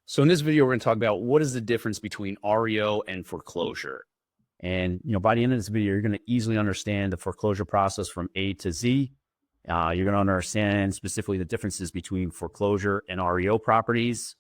So in this video, we're going to talk about what is the difference between REO and foreclosure. And by the end of this video, you're going to easily understand the foreclosure process from A to Z. You're going to understand specifically the differences between foreclosure and REO properties.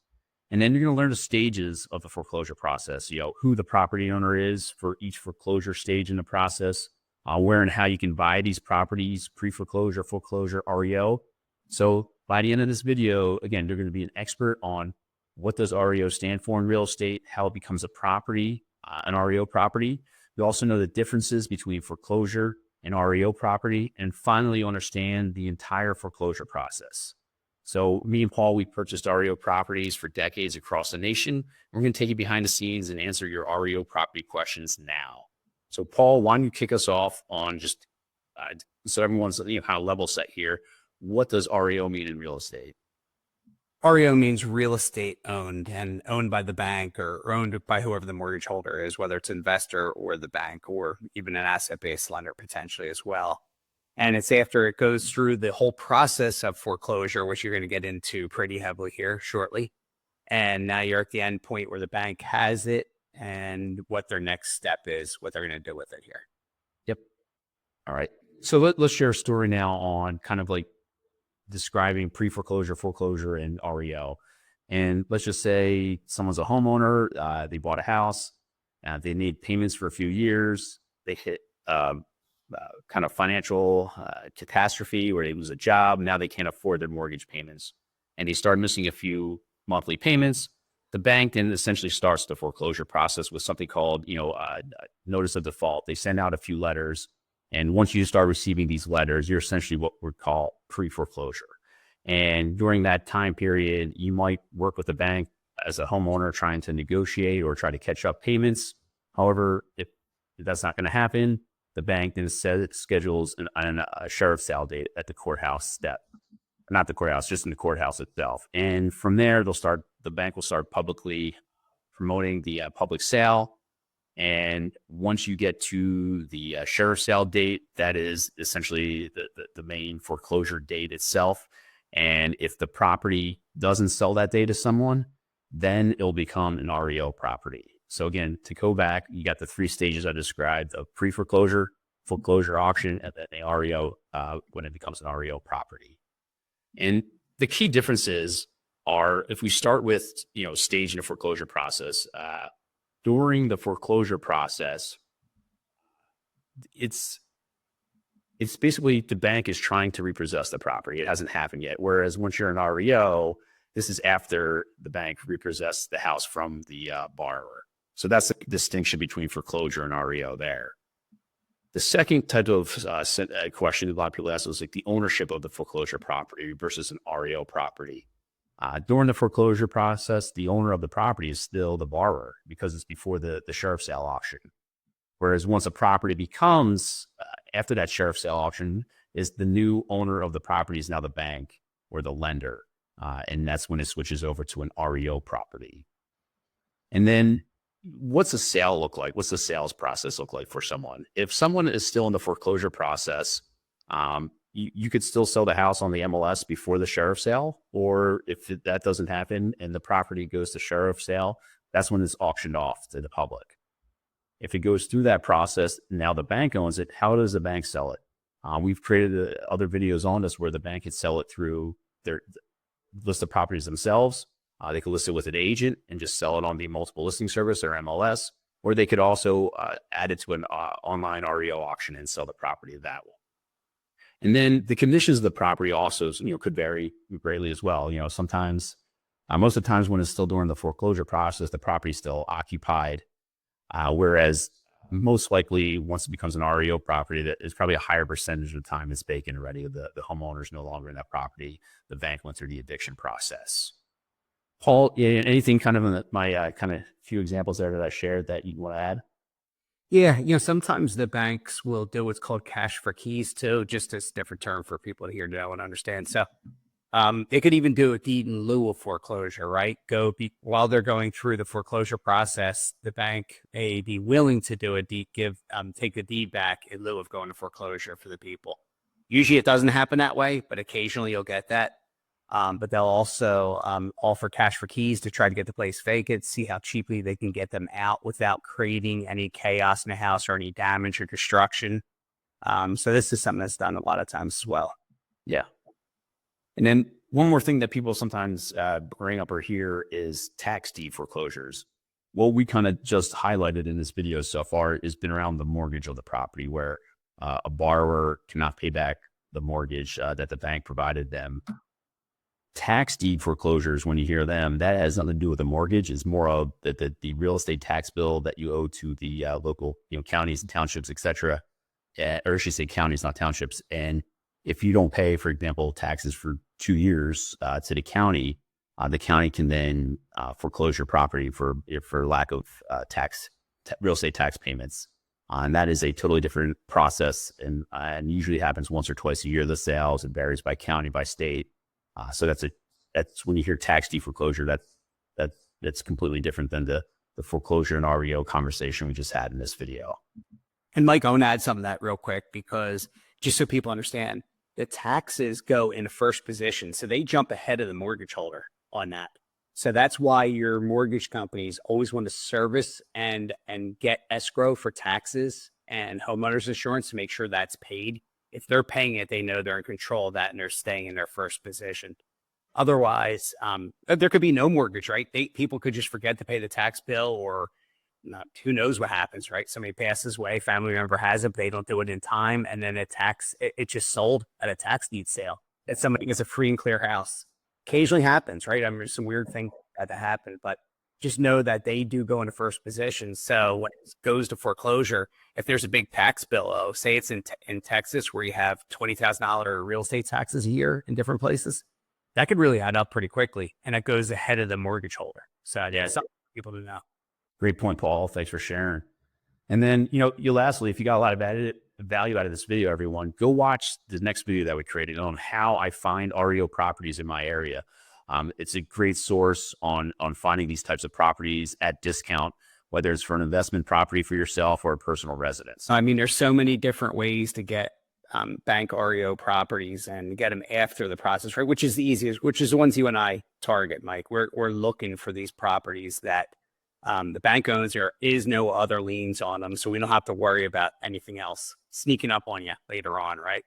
And then you're going to learn the stages of the foreclosure process, who the property owner is for each foreclosure stage in the process, where and how you can buy these properties, pre-foreclosure, foreclosure, REO. So by the end of this video, again, you're going to be an expert on what does REO stand for in real estate, how it becomes a property, an REO property. You also know the differences between foreclosure and REO property. And finally, you understand the entire foreclosure process. So me and Paul, we purchased REO properties for decades across the nation. We're going to take you behind the scenes and answer your REO property questions now. So Paul, why don't you kick us off on just, so everyone's kind of level set here. What does REO mean in real estate? REO means real estate owned and owned by the bank or owned by whoever the mortgage holder is, whether it's investor or the bank or even an asset-based lender potentially as well. And it's after it goes through the whole process of foreclosure, which you're going to get into pretty heavily here shortly. And now you're at the end point where the bank has it and what their next step is, what they're going to do with it here. Yep. All right. So let's share a story now on kind of like describing pre-foreclosure, foreclosure, and REO. And let's just say someone's a homeowner, they bought a house, they need payments for a few years, they hit kind of financial catastrophe where they lose a job, now they can't afford their mortgage payments, and they start missing a few monthly payments. The bank then essentially starts the foreclosure process with something called, notice of default. They send out a few letters. And once you start receiving these letters, you're essentially what we call pre-foreclosure. And during that time period, you might work with the bank as a homeowner trying to negotiate or try to catch up payments. However, if that's not going to happen, the bank then schedules a sheriff's sale date at the courthouse step. Not the courthouse, just in the courthouse itself. And from there, the bank will start publicly promoting the public sale. And once you get to the sheriff's sale date, that is essentially the main foreclosure date itself. And if the property doesn't sell that day to someone, then it'll become an REO property. So again, to go back, you got the three stages I described of pre-foreclosure, foreclosure auction, and then the REO when it becomes an REO property. And the key differences are, if we start with, staging the foreclosure process, during the foreclosure process, it's basically the bank is trying to repossess the property. It hasn't happened yet. Whereas once you're in REO, this is after the bank repossessed the house from the borrower. So that's the distinction between foreclosure and REO there. The second type of question a lot of people ask is like the ownership of the foreclosure property versus an REO property. During the foreclosure process, the owner of the property is still the borrower because it's before the sheriff's sale auction. Whereas once a property becomes, after that sheriff's sale auction, is the new owner of the property is now the bank or the lender. And that's when it switches over to an REO property. And then what's a sale look like? What's the sales process look like for someone? If someone is still in the foreclosure process, you could still sell the house on the MLS before the sheriff's sale, or if that doesn't happen and the property goes to sheriff's sale, that's when it's auctioned off to the public. If it goes through that process, now the bank owns it. How does the bank sell it? We've created other videos on this where the bank could sell it through their list of properties themselves. They could list it with an agent and just sell it on the multiple listing service or MLS, or they could also add it to an online REO auction and sell the property that way. And then the conditions of the property also, could vary greatly as well. Sometimes, most of the times when it's still during the foreclosure process, the property is still occupied. Whereas most likely once it becomes an REO property, that is probably a higher percentage of the time it's vacant already. The homeowner is no longer in that property. The bank went through the eviction process. Paul, anything kind of in my kind of few examples there that I shared that you want to add? Yeah, sometimes the banks will do what's called cash for keys too, just as a different term for people to hear, know, and understand. So they could even do a deed in lieu of foreclosure, right? While they're going through the foreclosure process, the bank may be willing to do a deed, take the deed back in lieu of going to foreclosure for the people. Usually it doesn't happen that way, but occasionally you'll get that. But they'll also offer cash for keys to try to get the place vacant, see how cheaply they can get them out without creating any chaos in the house or any damage or destruction. So this is something that's done a lot of times as well. Yeah. And then one more thing that people sometimes bring up or hear is tax deed foreclosures. What we kind of just highlighted in this video so far has been around the mortgage of the property, where a borrower cannot pay back the mortgage that the bank provided them. Tax deed foreclosures, when you hear them, that has nothing to do with the mortgage. It's more of the real estate tax bill that you owe to the local, counties and townships, et cetera. Or I should say counties, not townships. And if you don't pay, for example, taxes for 2 years to the county can then foreclose your property for lack of real estate tax payments. And that is a totally different process, and usually happens once or twice a year. The sales, it varies by county, by state. So that's when you hear tax deed foreclosure, that's completely different than the foreclosure and REO conversation we just had in this video. And Mike, I want to add something to that real quick, because just so people understand, the taxes go in first position. So they jump ahead of the mortgage holder on that. So that's why your mortgage companies always want to service and get escrow for taxes and homeowners insurance to make sure that's paid. If they're paying it, they know they're in control of that and they're staying in their first position. Otherwise, there could be no mortgage, right? People could just forget to pay the tax bill, or who knows what happens, right? Somebody passes away, family member has it, but they don't do it in time, and then it just sold at a tax deed sale. That somebody gets a free and clear house. Occasionally happens, right? I mean, there's some weird thing that happen, but just know that they do go into first position. So when it goes to foreclosure, if there's a big tax bill, say it's in Texas where you have $20,000 real estate taxes a year in different places, that could really add up pretty quickly, and it goes ahead of the mortgage holder. So yeah, something for people to know. Great point, Paul. Thanks for sharing. And then, lastly, if you got a lot of value out of this video, everyone, go watch the next video that we created on how I find REO properties in my area. It's a great source on finding these types of properties at discount, whether it's for an investment property for yourself or a personal residence. I mean, there's so many different ways to get bank REO properties and get them after the process, right? Which is the easiest, which is the ones you and I target, Mike. We're looking for these properties that the bank owns. There is no other liens on them, so we don't have to worry about anything else sneaking up on you later on, right?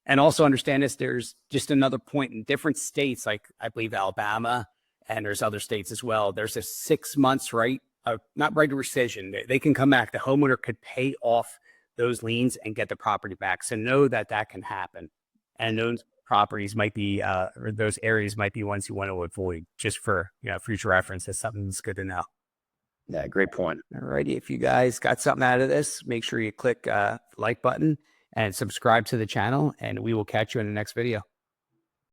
And also understand this, there's just another point in different states, like I believe Alabama, and there's other states as well. There's a 6 months not right of rescission. They can come back. The homeowner could pay off those liens and get the property back. So know that can happen. And those properties might be, or those areas might be ones you want to avoid, just for future reference. That's something that's good to know. Yeah, great point. All righty. If you guys got something out of this, make sure you click like button and subscribe to the channel, and we will catch you in the next video.